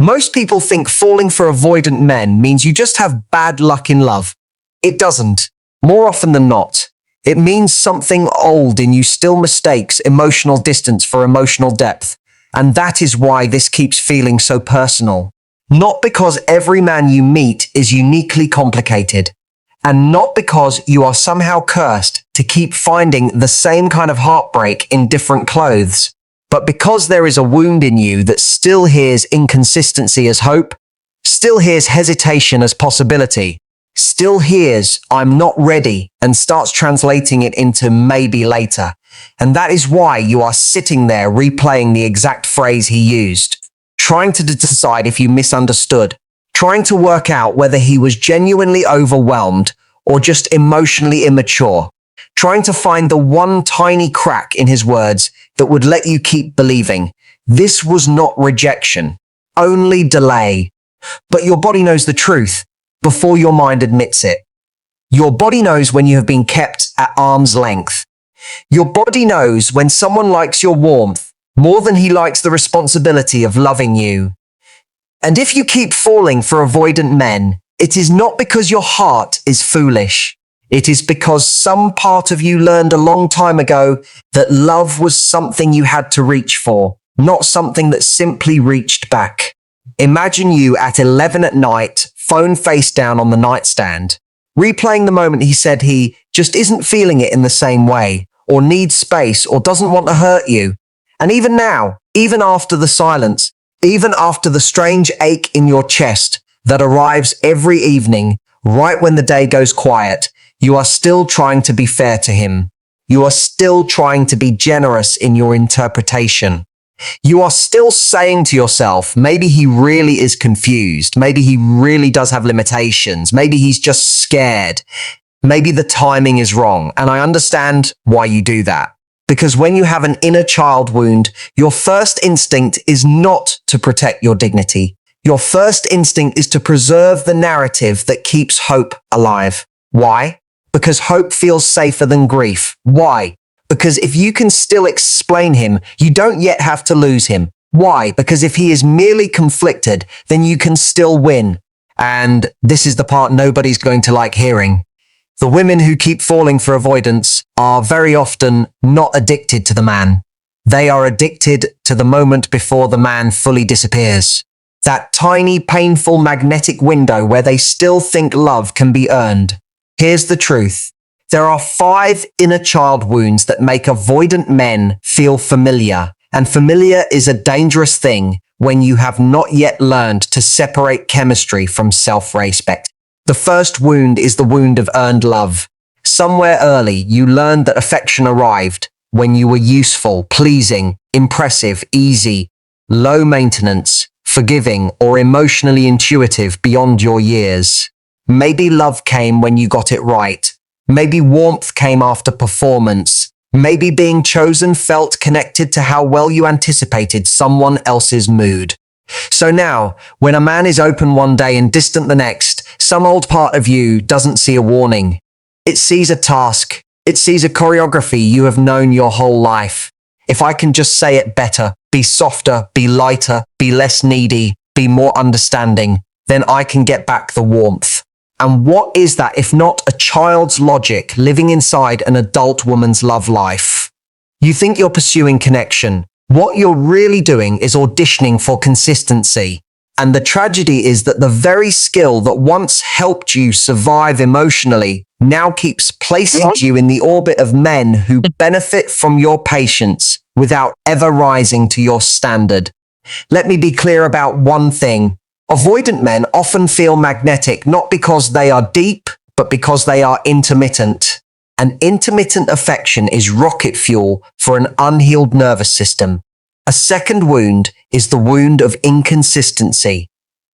Most people think falling for avoidant men means you just have bad luck in love. It doesn't. More often than not, it means something old in you still mistakes emotional distance for emotional depth. And that is why this keeps feeling so personal. Not because every man you meet is uniquely complicated, and not because you are somehow cursed to keep finding the same kind of heartbreak in different clothes, but because there is a wound in you that still hears inconsistency as hope, still hears hesitation as possibility, still hears I'm not ready and starts translating it into maybe later. And that is why you are sitting there replaying the exact phrase he used, trying to decide if you misunderstood, trying to work out whether he was genuinely overwhelmed or just emotionally immature, trying to find the one tiny crack in his words that would let you keep believing. This was not rejection, only delay. But your body knows the truth before your mind admits it. Your body knows when you have been kept at arm's length. Your body knows when someone likes your warmth more than he likes the responsibility of loving you. And if you keep falling for avoidant men, it is not because your heart is foolish. It is because some part of you learned a long time ago that love was something you had to reach for, not something that simply reached back. Imagine you at 11 at night, phone face down on the nightstand, replaying the moment he said he just isn't feeling it in the same way, or needs space, or doesn't want to hurt you. And even now, even after the silence, even after the strange ache in your chest that arrives every evening, right when the day goes quiet, you are still trying to be fair to him. You are still trying to be generous in your interpretation. You are still saying to yourself, maybe he really is confused. Maybe he really does have limitations. Maybe he's just scared. Maybe the timing is wrong. And I understand why you do that. Because when you have an inner child wound, your first instinct is not to protect your dignity. Your first instinct is to preserve the narrative that keeps hope alive. Why? Because hope feels safer than grief. Why? Because if you can still explain him, you don't yet have to lose him. Why? Because if he is merely conflicted, then you can still win. And this is the part nobody's going to like hearing. The women who keep falling for avoidance are very often not addicted to the man. They are addicted to the moment before the man fully disappears. That tiny, painful magnetic window where they still think love can be earned. Here's the truth. There are 5 inner child wounds that make avoidant men feel familiar, and familiar is a dangerous thing when you have not yet learned to separate chemistry from self-respect. The first wound is the wound of earned love. Somewhere early, you learned that affection arrived when you were useful, pleasing, impressive, easy, low maintenance, forgiving, or emotionally intuitive beyond your years. Maybe love came when you got it right. Maybe warmth came after performance. Maybe being chosen felt connected to how well you anticipated someone else's mood. So now, when a man is open one day and distant the next, some old part of you doesn't see a warning. It sees a task. It sees a choreography you have known your whole life. If I can just say it better, be softer, be lighter, be less needy, be more understanding, then I can get back the warmth. And what is that if not a child's logic living inside an adult woman's love life? You think you're pursuing connection. What you're really doing is auditioning for consistency. And the tragedy is that the very skill that once helped you survive emotionally now keeps placing you in the orbit of men who benefit from your patience without ever rising to your standard. Let me be clear about one thing. Avoidant men often feel magnetic not because they are deep, but because they are intermittent. An intermittent affection is rocket fuel for an unhealed nervous system. A second wound is the wound of inconsistency.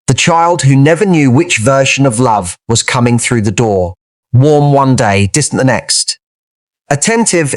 The child who never knew which version of love was coming through the door. Warm one day, distant the next. Attentive,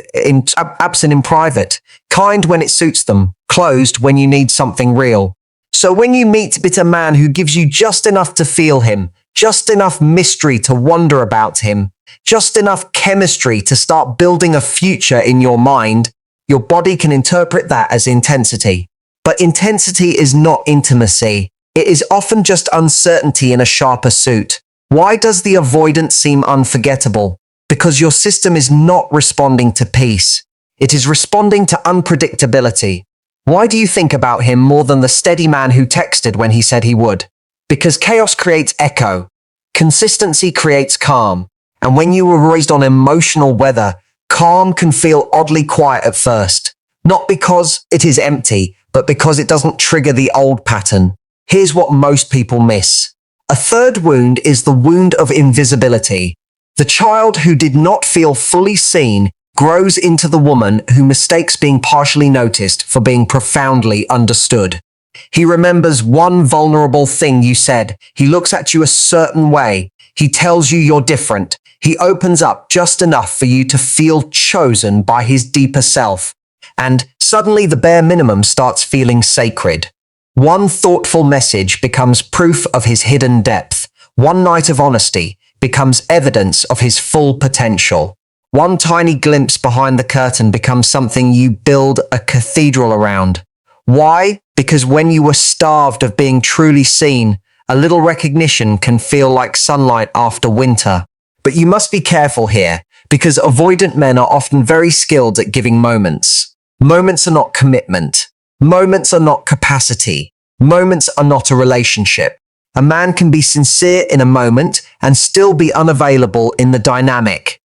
absent in private. Kind when it suits them. Closed when you need something real. So when you meet a man who gives you just enough to feel him, just enough mystery to wonder about him, just enough chemistry to start building a future in your mind, your body can interpret that as intensity. But intensity is not intimacy. It is often just uncertainty in a sharper suit. Why does the avoidant seem unforgettable? Because your system is not responding to peace. It is responding to unpredictability. Why do you think about him more than the steady man who texted when he said he would? Because chaos creates echo. Consistency creates calm. And when you were raised on emotional weather, calm can feel oddly quiet at first. Not because it is empty, but because it doesn't trigger the old pattern. Here's what most people miss. A third wound is the wound of invisibility. The child who did not feel fully seen grows into the woman who mistakes being partially noticed for being profoundly understood. He remembers one vulnerable thing you said. He looks at you a certain way. He tells you you're different. He opens up just enough for you to feel chosen by his deeper self. And suddenly the bare minimum starts feeling sacred. One thoughtful message becomes proof of his hidden depth. One night of honesty becomes evidence of his full potential. One tiny glimpse behind the curtain becomes something you build a cathedral around. Why? Because when you were starved of being truly seen, a little recognition can feel like sunlight after winter. But you must be careful here, because avoidant men are often very skilled at giving moments. Moments are not commitment. Moments are not capacity. Moments are not a relationship. A man can be sincere in a moment and still be unavailable in the dynamic.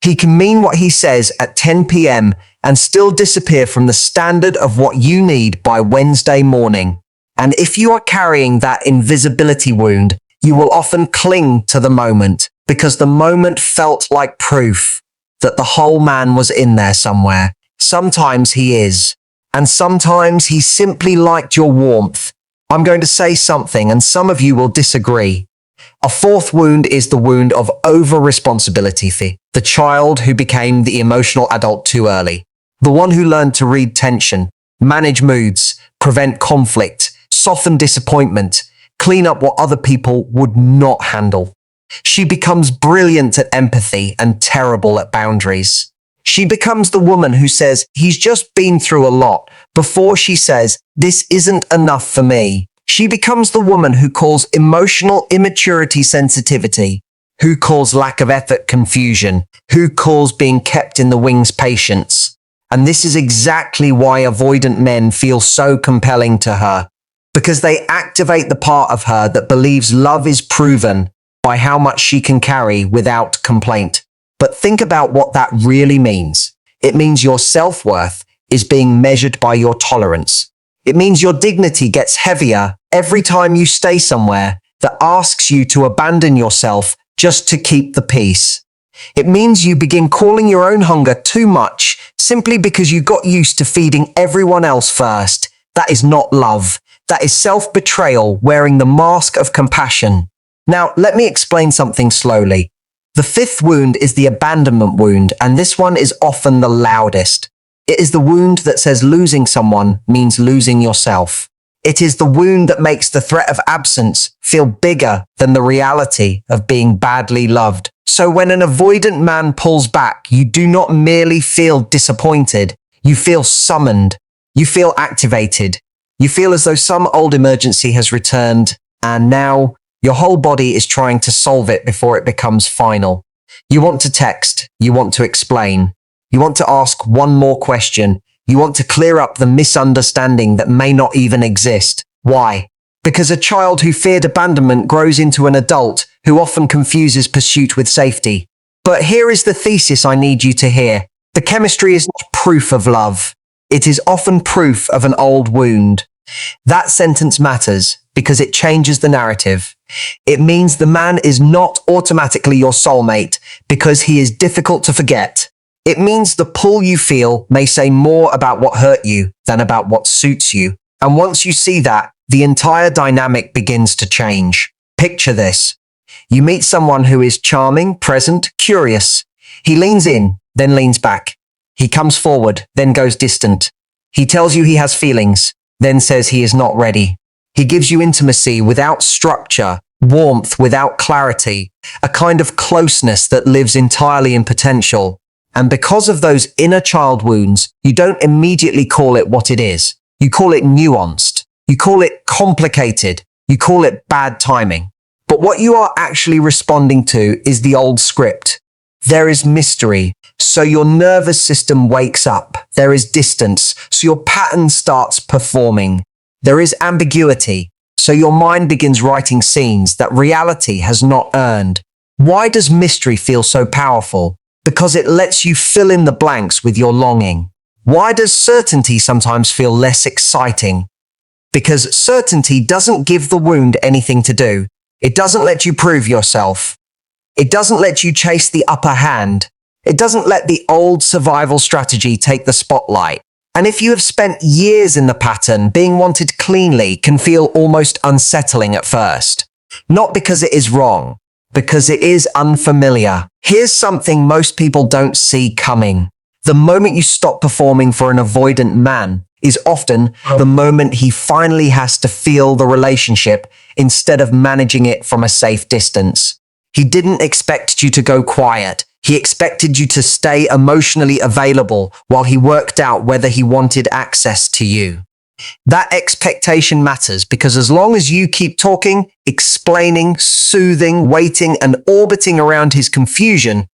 He can mean what he says at 10 p.m. and still disappear from the standard of what you need by Wednesday morning. And if you are carrying that invisibility wound, you will often cling to the moment because the moment felt like proof that the whole man was in there somewhere. Sometimes he is. And sometimes he simply liked your warmth. I'm going to say something and some of you will disagree. A fourth wound is the wound of over-responsibility, the child who became the emotional adult too early. The one who learned to read tension, manage moods, prevent conflict, soften disappointment, clean up what other people would not handle. She becomes brilliant at empathy and terrible at boundaries. She becomes the woman who says, he's just been through a lot, before she says, this isn't enough for me. She becomes the woman who calls emotional immaturity sensitivity, who calls lack of effort confusion, who calls being kept in the wings patience. And this is exactly why avoidant men feel so compelling to her, because they activate the part of her that believes love is proven by how much she can carry without complaint. But think about what that really means. It means your self-worth is being measured by your tolerance. It means your dignity gets heavier every time you stay somewhere that asks you to abandon yourself just to keep the peace. It means you begin calling your own hunger too much simply because you got used to feeding everyone else first. That is not love. That is self-betrayal wearing the mask of compassion. Now, let me explain something slowly. The fifth wound is the abandonment wound, and this one is often the loudest. It is the wound that says losing someone means losing yourself. It is the wound that makes the threat of absence feel bigger than the reality of being badly loved. So when an avoidant man pulls back, you do not merely feel disappointed. You feel summoned. You feel activated. You feel as though some old emergency has returned, and now your whole body is trying to solve it before it becomes final. You want to text. You want to explain. You want to ask one more question. You want to clear up the misunderstanding that may not even exist. Why? Because a child who feared abandonment grows into an adult who often confuses pursuit with safety. But here is the thesis I need you to hear. The chemistry is not proof of love. It is often proof of an old wound. That sentence matters because it changes the narrative. It means the man is not automatically your soulmate because he is difficult to forget. It means the pull you feel may say more about what hurt you than about what suits you. And once you see that, the entire dynamic begins to change. Picture this. You meet someone who is charming, present, curious. He leans in, then leans back. He comes forward, then goes distant. He tells you he has feelings, then says he is not ready. He gives you intimacy without structure, warmth without clarity, a kind of closeness that lives entirely in potential. And because of those inner child wounds, you don't immediately call it what it is. You call it nuanced. You call it complicated. You call it bad timing. But what you are actually responding to is the old script. There is mystery, so your nervous system wakes up. There is distance, so your pattern starts performing. There is ambiguity, so your mind begins writing scenes that reality has not earned. Why does mystery feel so powerful? Because it lets you fill in the blanks with your longing. Why does certainty sometimes feel less exciting? Because certainty doesn't give the wound anything to do. It doesn't let you prove yourself. It doesn't let you chase the upper hand. It doesn't let the old survival strategy take the spotlight. And if you have spent years in the pattern, being wanted cleanly can feel almost unsettling at first. Not because it is wrong, because it is unfamiliar. Here's something most people don't see coming. The moment you stop performing for an avoidant man is often the moment he finally has to feel the relationship instead of managing it from a safe distance. He didn't expect you to go quiet. He expected you to stay emotionally available while he worked out whether he wanted access to you. That expectation matters because as long as you keep talking, explaining, soothing, waiting, and orbiting around his confusion,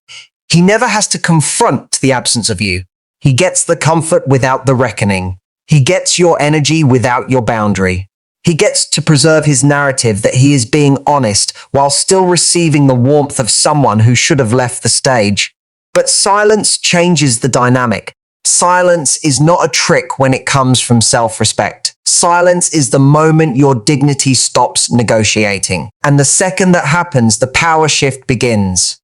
he never has to confront the absence of you. He gets the comfort without the reckoning. He gets your energy without your boundary. He gets to preserve his narrative that he is being honest while still receiving the warmth of someone who should have left the stage. But silence changes the dynamic. Silence is not a trick when it comes from self-respect. Silence is the moment your dignity stops negotiating. And the second that happens, the power shift begins.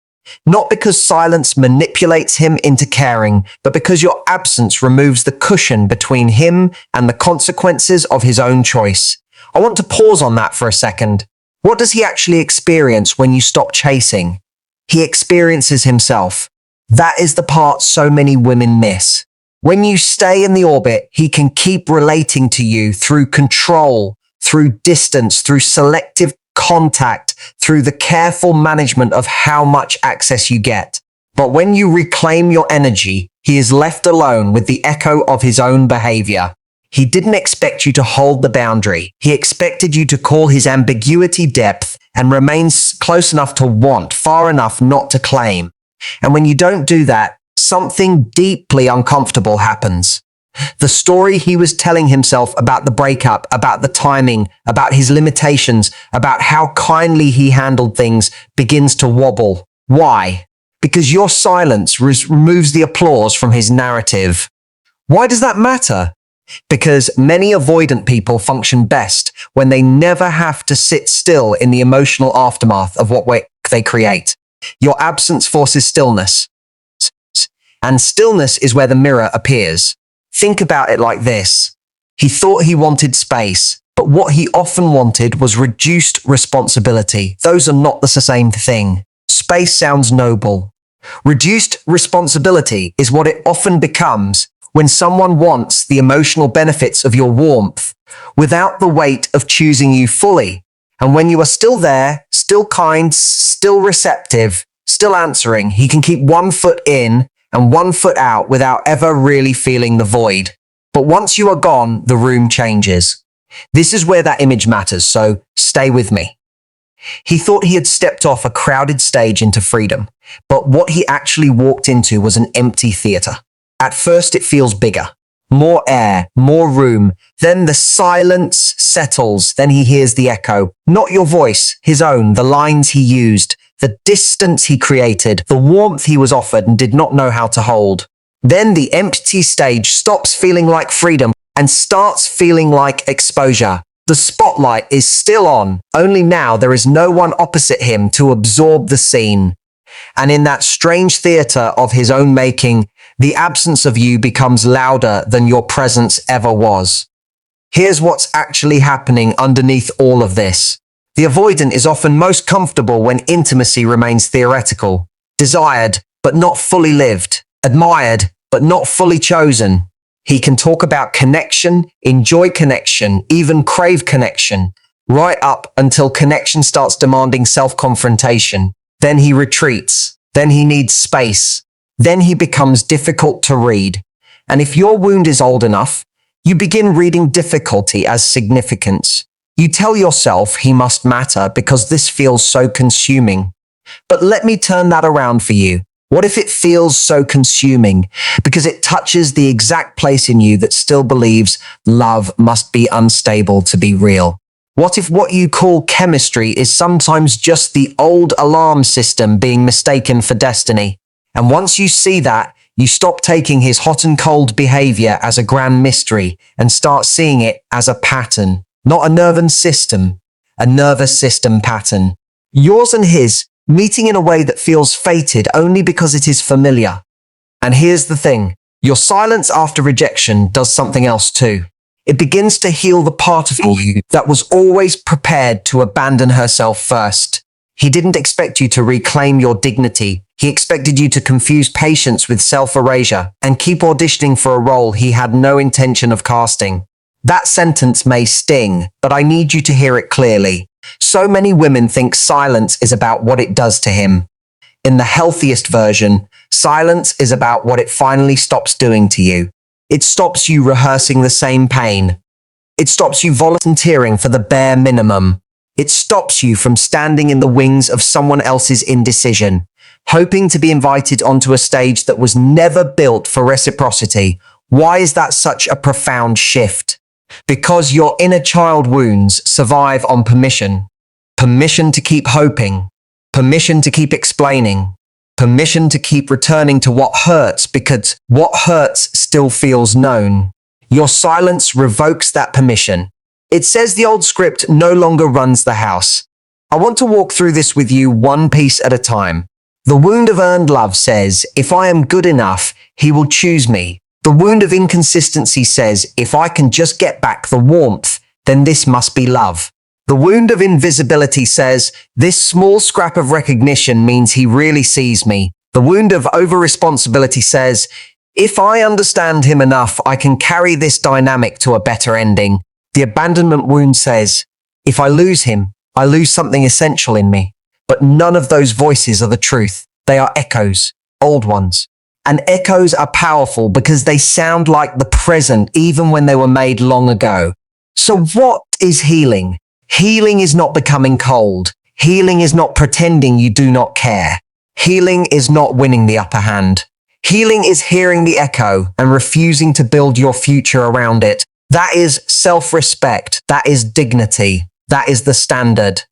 Not because silence manipulates him into caring, but because your absence removes the cushion between him and the consequences of his own choice. I want to pause on that for a second. What does he actually experience when you stop chasing? He experiences himself. That is the part so many women miss. When you stay in the orbit, he can keep relating to you through control, through distance, through selective contact, through the careful management of how much access you get. But when you reclaim your energy, he is left alone with the echo of his own behavior. He didn't expect you to hold the boundary. He expected you to call his ambiguity depth and remain close enough to want, far enough not to claim. And when you don't do that, something deeply uncomfortable happens. The story he was telling himself about the breakup, about the timing, about his limitations, about how kindly he handled things begins to wobble. Why? Because your silence removes the applause from his narrative. Why does that matter? Because many avoidant people function best when they never have to sit still in the emotional aftermath of what they create. Your absence forces stillness. And stillness is where the mirror appears. Think about it like this. He thought he wanted space, but what he often wanted was reduced responsibility. Those are not the same thing. Space sounds noble. Reduced responsibility is what it often becomes when someone wants the emotional benefits of your warmth without the weight of choosing you fully. And when you are still there, still kind, still receptive, still answering, he can keep 1 foot in and 1 foot out without ever really feeling the void. But once you are gone, the room changes. This is where that image matters, so stay with me. He thought he had stepped off a crowded stage into freedom, but what he actually walked into was an empty theater. At first it feels bigger, more air, more room. Then the silence settles, then he hears the echo. Not your voice, his own, the lines he used, the distance he created, the warmth he was offered and did not know how to hold. Then the empty stage stops feeling like freedom and starts feeling like exposure. The spotlight is still on, only now there is no one opposite him to absorb the scene. And in that strange theater of his own making, the absence of you becomes louder than your presence ever was. Here's what's actually happening underneath all of this. The avoidant is often most comfortable when intimacy remains theoretical, desired but not fully lived, admired but not fully chosen. He can talk about connection, enjoy connection, even crave connection, right up until connection starts demanding self-confrontation. Then he retreats. Then he needs space. Then he becomes difficult to read. And if your wound is old enough, you begin reading difficulty as significance. You tell yourself he must matter because this feels so consuming. But let me turn that around for you. What if it feels so consuming because it touches the exact place in you that still believes love must be unstable to be real? What if what you call chemistry is sometimes just the old alarm system being mistaken for destiny? And once you see that, you stop taking his hot and cold behavior as a grand mystery and start seeing it as a pattern, not a nervous system, a nervous system pattern. Yours and his, meeting in a way that feels fated only because it is familiar. And here's the thing, your silence after rejection does something else too. It begins to heal the part of you that was always prepared to abandon herself first. He didn't expect you to reclaim your dignity. He expected you to confuse patience with self-erasure and keep auditioning for a role he had no intention of casting. That sentence may sting, but I need you to hear it clearly. So many women think silence is about what it does to him. In the healthiest version, silence is about what it finally stops doing to you. It stops you rehearsing the same pain. It stops you volunteering for the bare minimum. It stops you from standing in the wings of someone else's indecision, hoping to be invited onto a stage that was never built for reciprocity. Why is that such a profound shift? Because your inner child wounds survive on permission. Permission to keep hoping. Permission to keep explaining. Permission to keep returning to what hurts because what hurts still feels known. Your silence revokes that permission. It says the old script no longer runs the house. I want to walk through this with you one piece at a time. The wound of earned love says, if I am good enough, he will choose me. The wound of inconsistency says, if I can just get back the warmth, then this must be love. The wound of invisibility says, this small scrap of recognition means he really sees me. The wound of over-responsibility says, if I understand him enough, I can carry this dynamic to a better ending. The abandonment wound says, if I lose him, I lose something essential in me. But none of those voices are the truth. They are echoes, old ones. And echoes are powerful because they sound like the present even when they were made long ago. So what is healing? Healing is not becoming cold. Healing is not pretending you do not care. Healing is not winning the upper hand. Healing is hearing the echo and refusing to build your future around it. That is self-respect. That is dignity. That is the standard.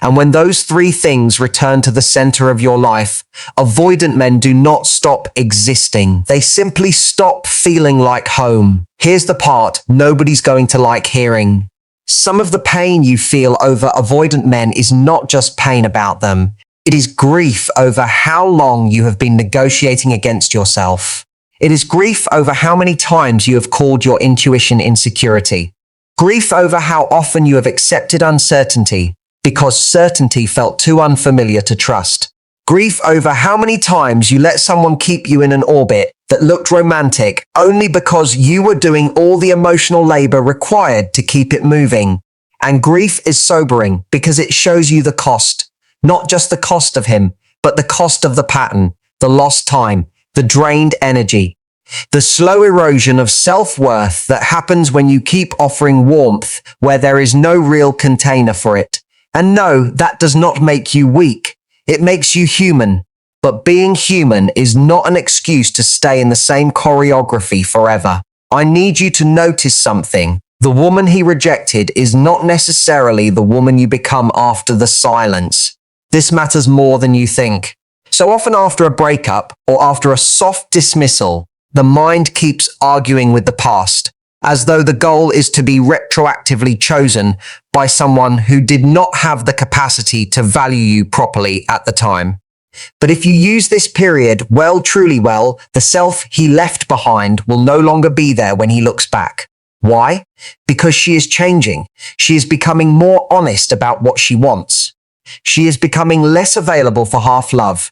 And when those three things return to the center of your life, avoidant men do not stop existing. They simply stop feeling like home. Here's the part nobody's going to like hearing. Some of the pain you feel over avoidant men is not just pain about them. It is grief over how long you have been negotiating against yourself. It is grief over how many times you have called your intuition insecurity. Grief over how often you have accepted uncertainty because certainty felt too unfamiliar to trust. Grief over how many times you let someone keep you in an orbit that looked romantic only because you were doing all the emotional labor required to keep it moving. And grief is sobering because it shows you the cost, not just the cost of him, but the cost of the pattern, the lost time, the drained energy, the slow erosion of self-worth that happens when you keep offering warmth where there is no real container for it. And no, that does not make you weak. It makes you human. But being human is not an excuse to stay in the same choreography forever. I need you to notice something. The woman he rejected is not necessarily the woman you become after the silence. This matters more than you think. So often after a breakup or after a soft dismissal, the mind keeps arguing with the past, as though the goal is to be retroactively chosen by someone who did not have the capacity to value you properly at the time. But if you use this period well, truly well, the self he left behind will no longer be there when he looks back. Why? Because she is changing. She is becoming more honest about what she wants. She is becoming less available for half love.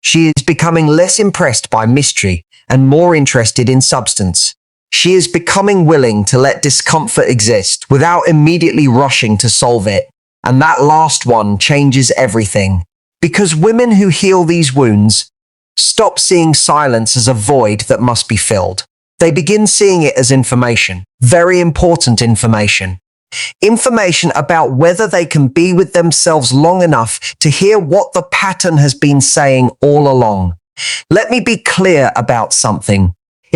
She is becoming less impressed by mystery and more interested in substance. She is becoming willing to let discomfort exist without immediately rushing to solve it. And that last one changes everything. Because women who heal these wounds stop seeing silence as a void that must be filled. They begin seeing it as information, very important information. Information about whether they can be with themselves long enough to hear what the pattern has been saying all along. Let me be clear about something.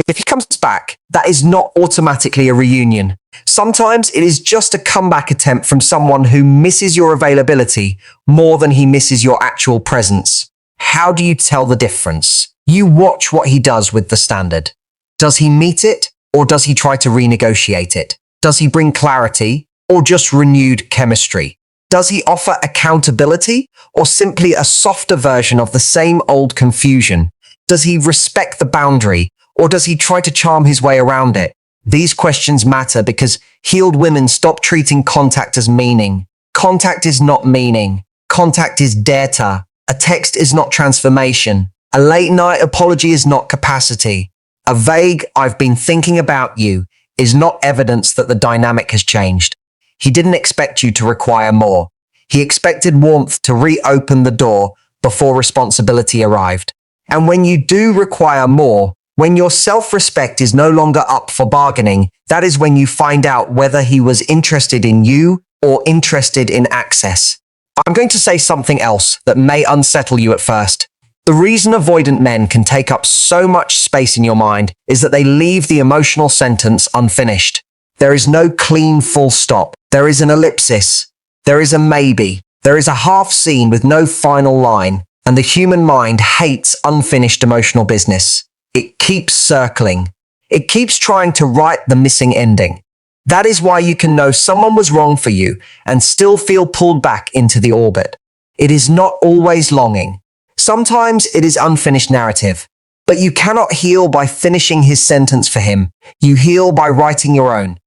If he comes back, that is not automatically a reunion. Sometimes it is just a comeback attempt from someone who misses your availability more than he misses your actual presence. How do you tell the difference? You watch what he does with the standard. Does he meet it, or does he try to renegotiate it? Does he bring clarity, or just renewed chemistry? Does he offer accountability, or simply a softer version of the same old confusion? Does he respect the boundary, or does he try to charm his way around it? These questions matter because healed women stop treating contact as meaning. Contact is not meaning. Contact is data. A text is not transformation. A late night apology is not capacity. A vague "I've been thinking about you" is not evidence that the dynamic has changed. He didn't expect you to require more. He expected warmth to reopen the door before responsibility arrived. And when you do require more, when your self-respect is no longer up for bargaining, that is when you find out whether he was interested in you or interested in access. I'm going to say something else that may unsettle you at first. The reason avoidant men can take up so much space in your mind is that they leave the emotional sentence unfinished. There is no clean full stop. There is an ellipsis. There is a maybe. There is a half scene with no final line. And the human mind hates unfinished emotional business. It keeps circling. It keeps trying to write the missing ending. That is why you can know someone was wrong for you and still feel pulled back into the orbit. It is not always longing. Sometimes it is unfinished narrative. But you cannot heal by finishing his sentence for him. You heal by writing your own.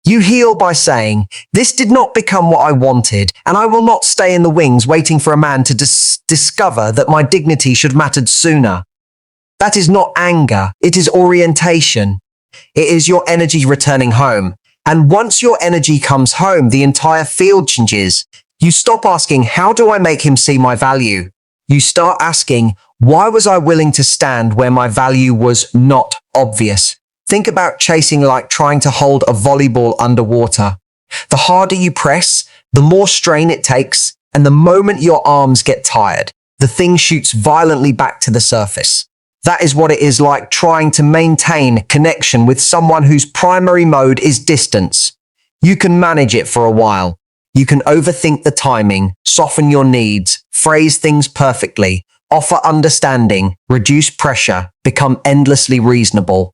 You heal by saying, "This did not become what I wanted, and I will not stay in the wings waiting for a man to discover that my dignity should have mattered sooner." That is not anger. It is orientation. It is your energy returning home. And once your energy comes home, the entire field changes. You stop asking, "How do I make him see my value?" You start asking, "Why was I willing to stand where my value was not obvious?" Think about chasing like trying to hold a volleyball underwater. The harder you press, the more strain it takes, and the moment your arms get tired, the thing shoots violently back to the surface. That is what it is like trying to maintain connection with someone whose primary mode is distance. You can manage it for a while. You can overthink the timing, soften your needs, phrase things perfectly, offer understanding, reduce pressure, become endlessly reasonable.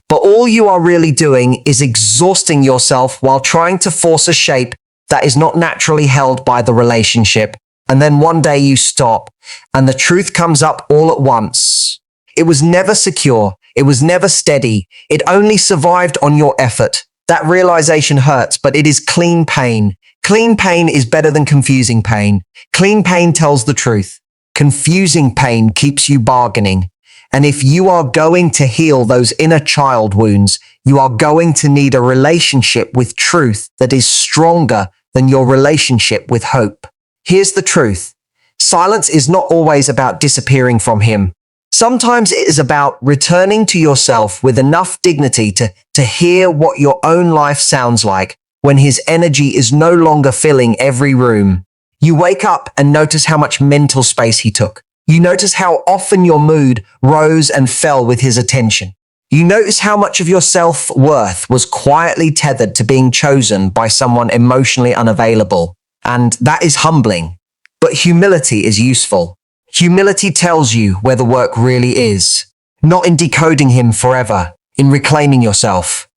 But all you are really doing is exhausting yourself while trying to force a shape that is not naturally held by the relationship. And then one day you stop, and the truth comes up all at once. It was never secure. It was never steady. It only survived on your effort. That realization hurts, but it is clean pain. Clean pain is better than confusing pain. Clean pain tells the truth. Confusing pain keeps you bargaining. And if you are going to heal those inner child wounds, you are going to need a relationship with truth that is stronger than your relationship with hope. Here's the truth. Silence is not always about disappearing from him. Sometimes it is about returning to yourself with enough dignity to hear what your own life sounds like when his energy is no longer filling every room. You wake up and notice how much mental space he took. You notice how often your mood rose and fell with his attention. You notice how much of your self-worth was quietly tethered to being chosen by someone emotionally unavailable. And that is humbling. But humility is useful. Humility tells you where the work really is. Not in decoding him forever, in reclaiming yourself.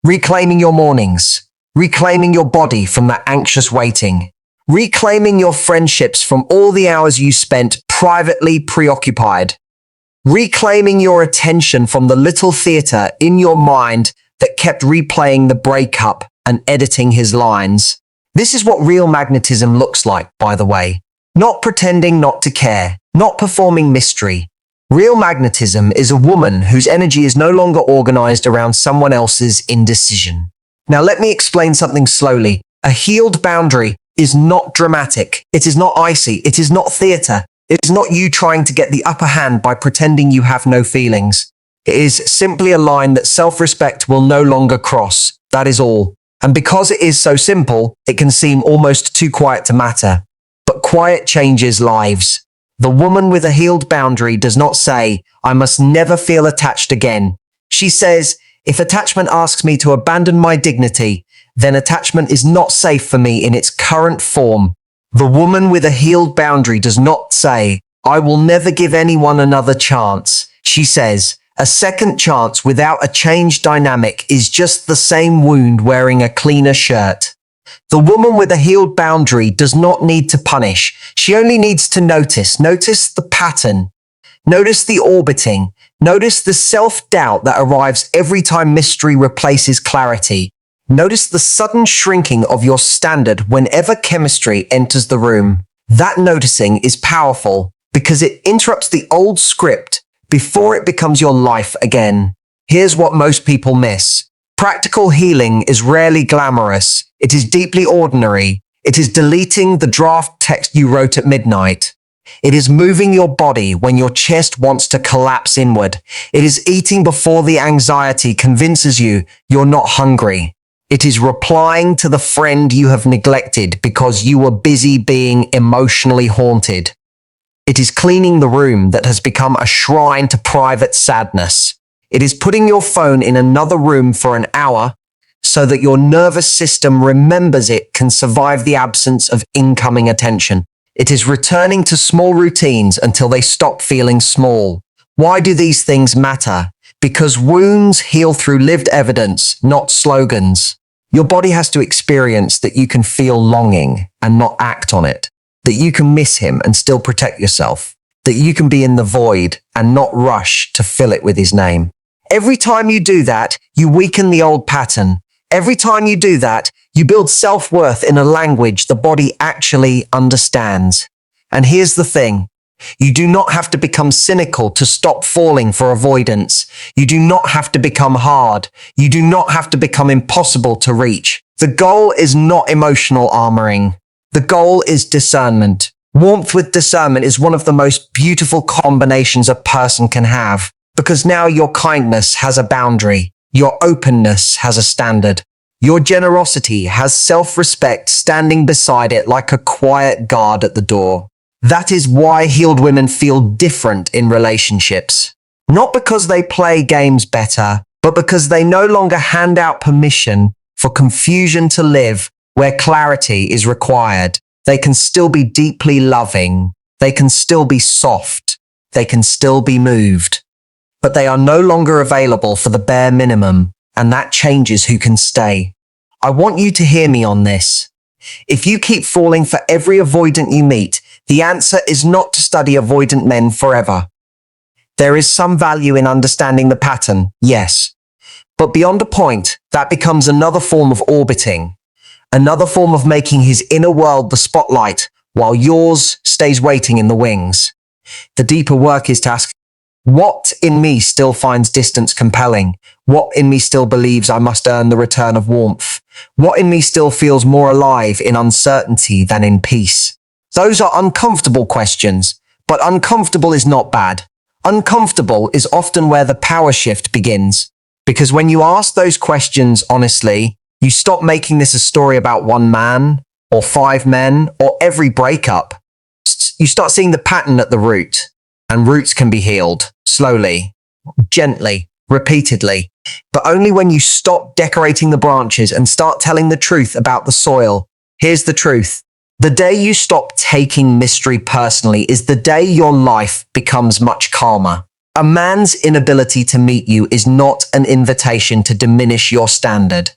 Reclaiming your mornings. Reclaiming your body from that anxious waiting. Reclaiming your friendships from all the hours you spent privately preoccupied. Reclaiming your attention from the little theater in your mind that kept replaying the breakup and editing his lines. This is what real magnetism looks like, by the way. Not pretending not to care, not performing mystery. Real magnetism is a woman whose energy is no longer organized around someone else's indecision. Now let me explain something slowly. A healed boundary is not dramatic. It is not icy. It is not theater. It is not you trying to get the upper hand by pretending you have no feelings. It is simply a line that self-respect will no longer cross. That is all. And because it is so simple, it can seem almost too quiet to matter. But quiet changes lives. The woman with a healed boundary does not say, "I must never feel attached again." She says, "If attachment asks me to abandon my dignity, then attachment is not safe for me in its current form." The woman with a healed boundary does not say, "I will never give anyone another chance." She says, "A second chance without a changed dynamic is just the same wound wearing a cleaner shirt." The woman with a healed boundary does not need to punish. She only needs to notice. Notice the pattern. Notice the orbiting. Notice the self-doubt that arrives every time mystery replaces clarity. Notice the sudden shrinking of your standard whenever chemistry enters the room. That noticing is powerful because it interrupts the old script before it becomes your life again. Here's what most people miss. Practical healing is rarely glamorous. It is deeply ordinary. It is deleting the draft text you wrote at midnight. It is moving your body when your chest wants to collapse inward. It is eating before the anxiety convinces you you're not hungry. It is replying to the friend you have neglected because you were busy being emotionally haunted. It is cleaning the room that has become a shrine to private sadness. It is putting your phone in another room for an hour so that your nervous system remembers it can survive the absence of incoming attention. It is returning to small routines until they stop feeling small. Why do these things matter? Because wounds heal through lived evidence, not slogans. Your body has to experience that you can feel longing and not act on it, that you can miss him and still protect yourself, that you can be in the void and not rush to fill it with his name. Every time you do that, you weaken the old pattern. Every time you do that, you build self-worth in a language the body actually understands. And here's the thing. You do not have to become cynical to stop falling for avoidance. You do not have to become hard. You do not have to become impossible to reach. The goal is not emotional armoring. The goal is discernment. Warmth with discernment is one of the most beautiful combinations a person can have, because now your kindness has a boundary. Your openness has a standard. Your generosity has self-respect standing beside it like a quiet guard at the door. That is why healed women feel different in relationships. Not because they play games better, but because they no longer hand out permission for confusion to live where clarity is required. They can still be deeply loving. They can still be soft. They can still be moved. But they are no longer available for the bare minimum, and that changes who can stay. I want you to hear me on this. If you keep falling for every avoidant you meet, the answer is not to study avoidant men forever. There is some value in understanding the pattern, yes. But beyond a point, that becomes another form of orbiting, another form of making his inner world the spotlight while yours stays waiting in the wings. The deeper work is to ask, what in me still finds distance compelling? What in me still believes I must earn the return of warmth? What in me still feels more alive in uncertainty than in peace? Those are uncomfortable questions, but uncomfortable is not bad. Uncomfortable is often where the power shift begins, because when you ask those questions honestly, you stop making this a story about one man, or 5 men, or every breakup. You start seeing the pattern at the root. And roots can be healed, slowly, gently, repeatedly, but only when you stop decorating the branches and start telling the truth about the soil. Here's the truth. The day you stop taking mystery personally is the day your life becomes much calmer. A man's inability to meet you is not an invitation to diminish your standard.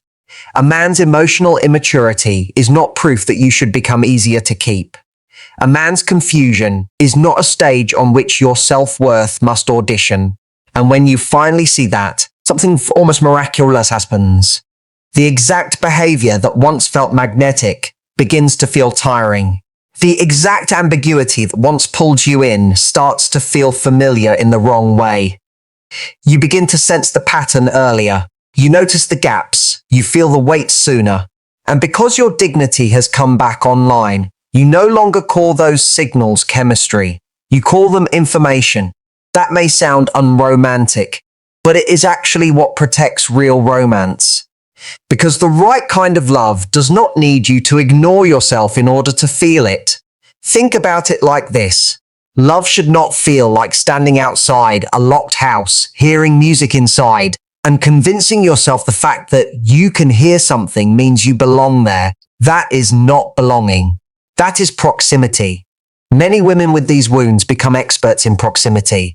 A man's emotional immaturity is not proof that you should become easier to keep. A man's confusion is not a stage on which your self-worth must audition. And when you finally see that, something almost miraculous happens. The exact behavior that once felt magnetic begins to feel tiring. The exact ambiguity that once pulled you in starts to feel familiar in the wrong way. You begin to sense the pattern earlier. You notice the gaps. You feel the weight sooner. And because your dignity has come back online, you no longer call those signals chemistry. You call them information. That may sound unromantic, but it is actually what protects real romance. Because the right kind of love does not need you to ignore yourself in order to feel it. Think about it like this. Love should not feel like standing outside a locked house, hearing music inside, and convincing yourself the fact that you can hear something means you belong there. That is not belonging. That is proximity. Many women with these wounds become experts in proximity.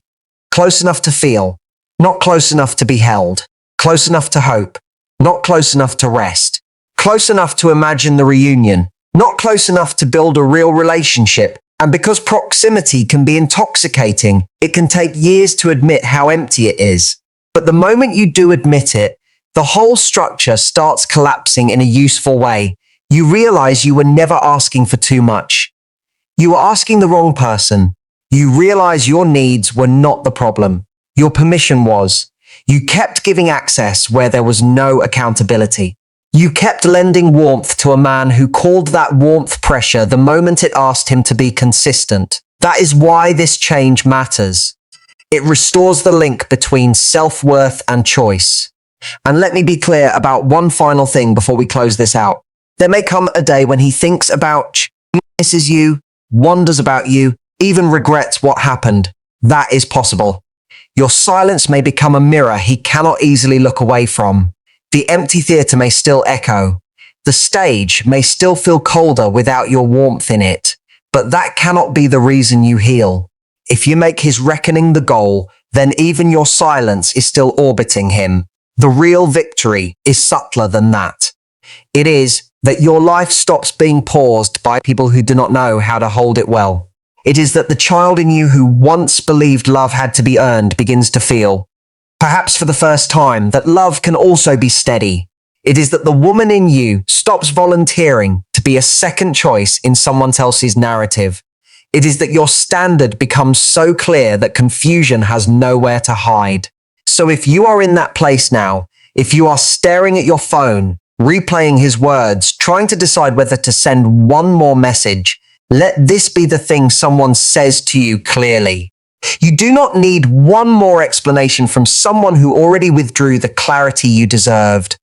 Close enough to feel, not close enough to be held. Close enough to hope, not close enough to rest. Close enough to imagine the reunion, not close enough to build a real relationship. And because proximity can be intoxicating, it can take years to admit how empty it is. But the moment you do admit it, the whole structure starts collapsing in a useful way. You realize you were never asking for too much. You were asking the wrong person. You realize your needs were not the problem. Your permission was. You kept giving access where there was no accountability. You kept lending warmth to a man who called that warmth pressure the moment it asked him to be consistent. That is why this change matters. It restores the link between self-worth and choice. And let me be clear about one final thing before we close this out. There may come a day when he thinks about you, misses you, wonders about you, even regrets what happened. That is possible. Your silence may become a mirror he cannot easily look away from. The empty theatre may still echo. The stage may still feel colder without your warmth in it. But that cannot be the reason you heal. If you make his reckoning the goal, then even your silence is still orbiting him. The real victory is subtler than that. It is that your life stops being paused by people who do not know how to hold it well. It is that the child in you who once believed love had to be earned begins to feel, perhaps for the first time, that love can also be steady. It is that the woman in you stops volunteering to be a second choice in someone else's narrative. It is that your standard becomes so clear that confusion has nowhere to hide. So if you are in that place now, if you are staring at your phone, replaying his words, trying to decide whether to send one more message, let this be the thing someone says to you clearly. You do not need one more explanation from someone who already withdrew the clarity you deserved.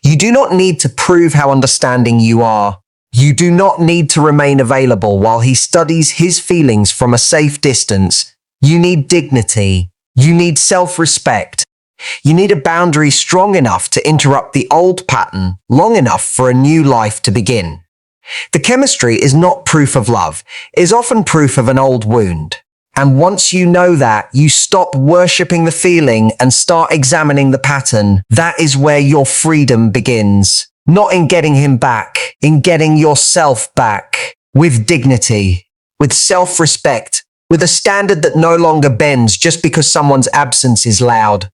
You do not need to prove how understanding you are. You do not need to remain available while he studies his feelings from a safe distance. You need dignity. You need self-respect. You need a boundary strong enough to interrupt the old pattern long enough for a new life to begin. The chemistry is not proof of love. It is often proof of an old wound. And once you know that, you stop worshipping the feeling and start examining the pattern. That is where your freedom begins. Not in getting him back, in getting yourself back. With dignity, with self-respect, with a standard that no longer bends just because someone's absence is loud.